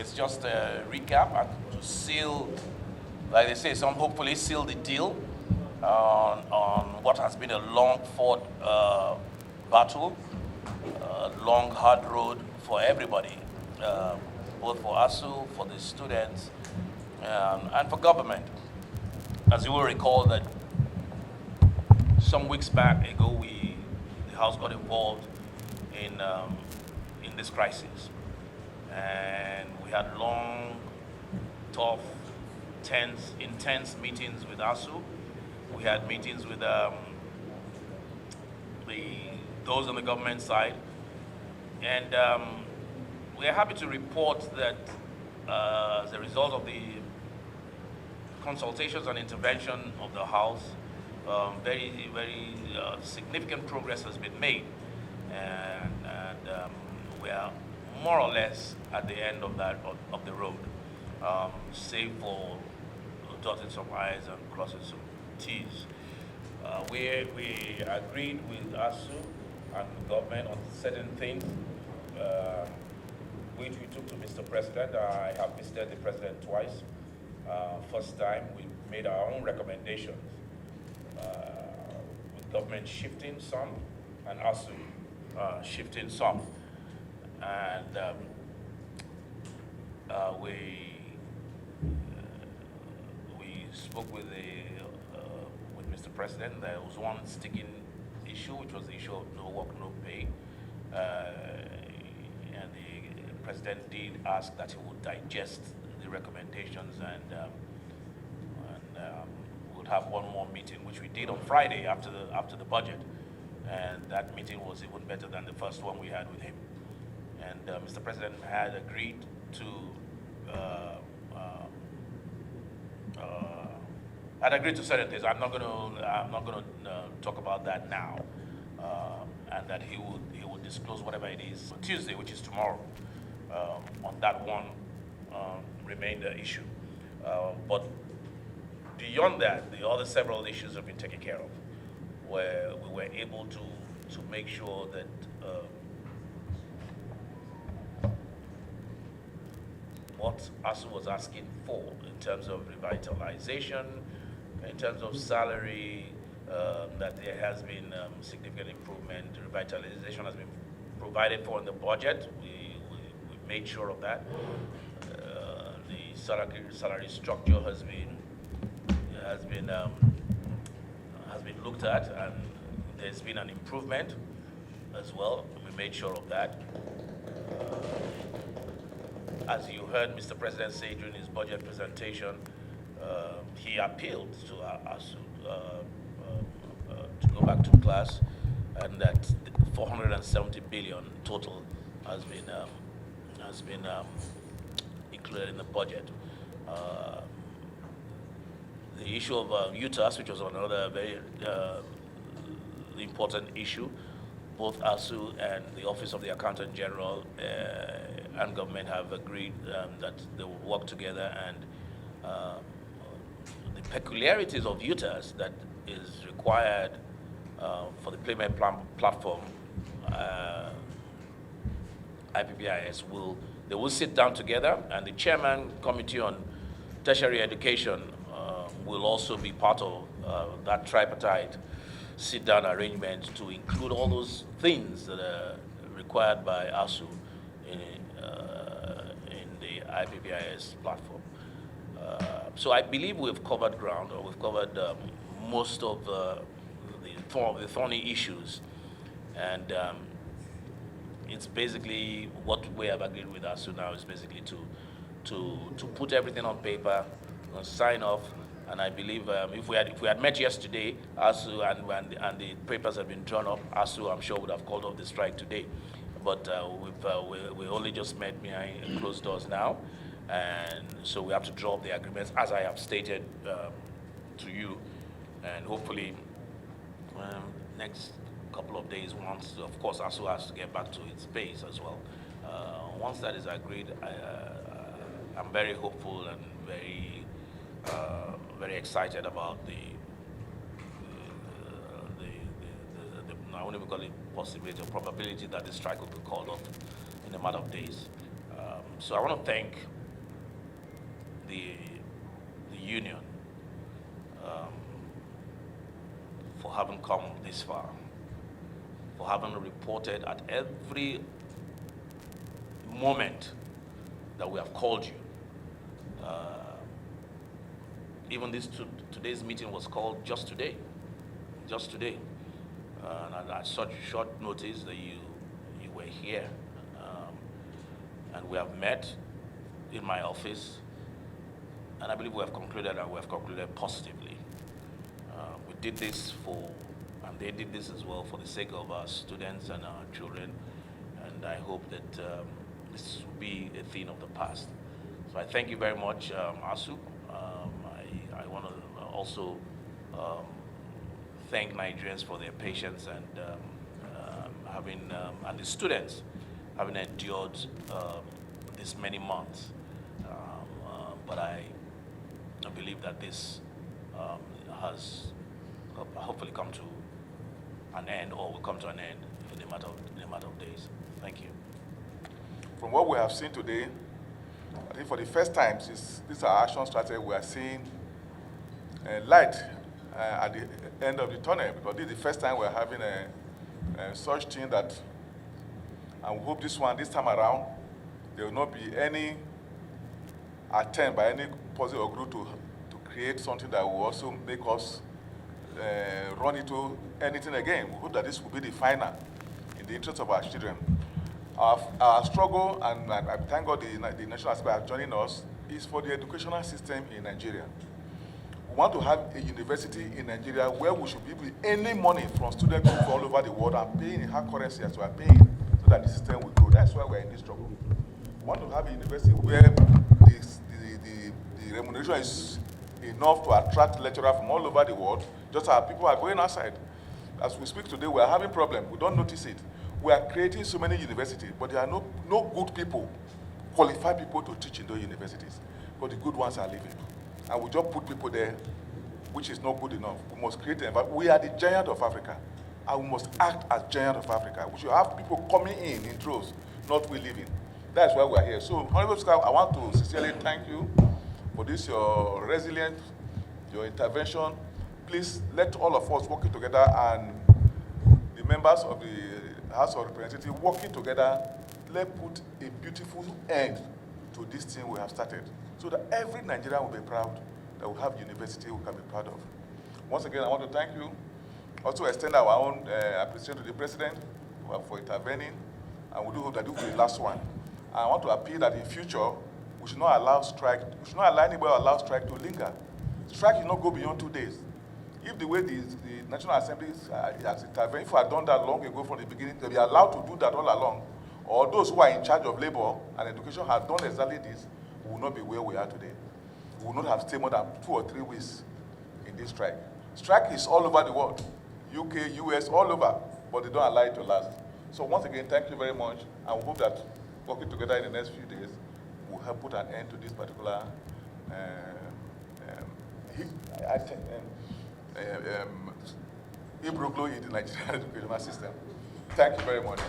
It's just a recap and to seal, like they say, some hopefully seal the deal on what has been a long-fought battle, long, hard road for everybody, both for ASUU, for the students, and for government. As you will recall that some weeks back ago, the House got involved in this crisis, and we had long, tough, intense meetings with ASUU. We had meetings with those on the government side, and we are happy to report that as a result of the consultations and intervention of the House, very significant progress has been made, and we are more or less at the end of the road, save for dotting some I's and crossing some T's. We agreed with ASUU and the government on certain things, which we took to Mr. President. I have visited the President twice. First time, we made our own recommendations, with government shifting some and ASUU shifting some. And we spoke with Mr. President. There was one sticking issue, which was the issue of no work, no pay. And the President did ask that he would digest the recommendations and we'll have one more meeting, which we did on Friday after the budget. And that meeting was even better than the first one we had with him. And Mr. President had agreed to certain things. I'm not going to talk about that now, and that he would disclose whatever it is on Tuesday, which is tomorrow. On that one, remain the issue. But beyond that, the other several issues have been taken care of, where we were able to make sure that what ASUU was asking for in terms of revitalization, in terms of salary, that there has been significant improvement. Revitalization has been provided for in the budget. We made sure of that. The salary structure has been looked at, and there's been an improvement as well. We made sure of that. As you heard Mr. President say during his budget presentation, he appealed to ASUU to go back to class, and that 470 billion total has been included in the budget. The issue of UTAS, which was another very important issue, both ASUU and the Office of the Accountant General and government have agreed that they will work together, and the peculiarities of UTAS that is required for the payment platform, IPPIS, they will sit down together, and the Chairman Committee on Tertiary Education will also be part of that tripartite sit-down arrangement to include all those things that are required by ASUU in the IPPIS platform. So I believe we've covered ground, or we've covered most of the thorny issues, and it's basically what we have agreed with ASUU now is basically to put everything on paper, sign off. And I believe if we had met yesterday, ASUU and the papers had been drawn up, ASUU, I'm sure, would have called off the strike today. But we only just met behind closed doors now, and so we have to draw up the agreements as I have stated to you, and hopefully next couple of days, once, of course, ASUU has to get back to its base as well. Once that is agreed, I'm very hopeful and very excited about I won't even call it possibility or probability that the strike will be called off in a matter of days. So I want to thank the union for having come this far, for having reported at every moment that we have called you. Even today's meeting was called just today. And at such short notice that you were here. And we have met in my office, and I believe we have concluded, and we have concluded positively. We did this and they did this as well, for the sake of our students and our children, and I hope that this will be a thing of the past. So I thank you very much, ASUU. I want to also thank Nigerians for their patience and and the students having endured this many months. But I believe that this has hopefully come to an end, or will come to an end in a matter of days. Thank you. From what we have seen today, I think for the first time since this our action started, we are seeing light at the end of the tunnel, because this is the first time we're having such thing that, and we hope this time around, there will not be any attempt by any positive or group to create something that will also make us run into anything again. We hope that this will be the final in the interest of our children. Our struggle, and I thank God the National Assembly are joining us, is for the educational system in Nigeria. We want to have a university in Nigeria where we should be able to any money from students all over the world and paying in hard currency as we are paying, so that the system will grow. That's why we're in this struggle. We want to have a university where the remuneration is enough to attract lecturers from all over the world, just as people are going outside. As we speak today, we are having problems. We don't notice it. We are creating so many universities, but there are no good people, qualified people to teach in those universities, but the good ones are leaving. And we just put people there, which is not good enough. We must create them. But we are the giant of Africa, and we must act as giant of Africa. We should have people coming in droves, not we leaving. That's why we are here. So, Honorable Speaker, I want to sincerely thank you for this, your resilience, your intervention. Please let all of us working together, and the members of the House of Representatives working together, let's put a beautiful end to this thing we have started, so that every Nigerian will be proud that we have university we can be proud of. Once again, I want to thank you. Also extend our own appreciation to the President for intervening, and we do hope that this will be the last one. And I want to appeal that in future, we should not allow anybody allow strike to linger. Strike should not go beyond 2 days. If the way the National Assembly has intervened, if we had done that long ago from the beginning, they'll be allowed to do that all along, or those who are in charge of labor and education have done exactly this, we will not be where we are today. We will not have stayed more than 2 or 3 weeks in this strike. Strike is all over the world, UK, US, all over, but they don't allow it to last. So once again, thank you very much, and we hope that working together in the next few days will help put an end to this particular Ibroglo in the Nigerian educational system. Thank you very much.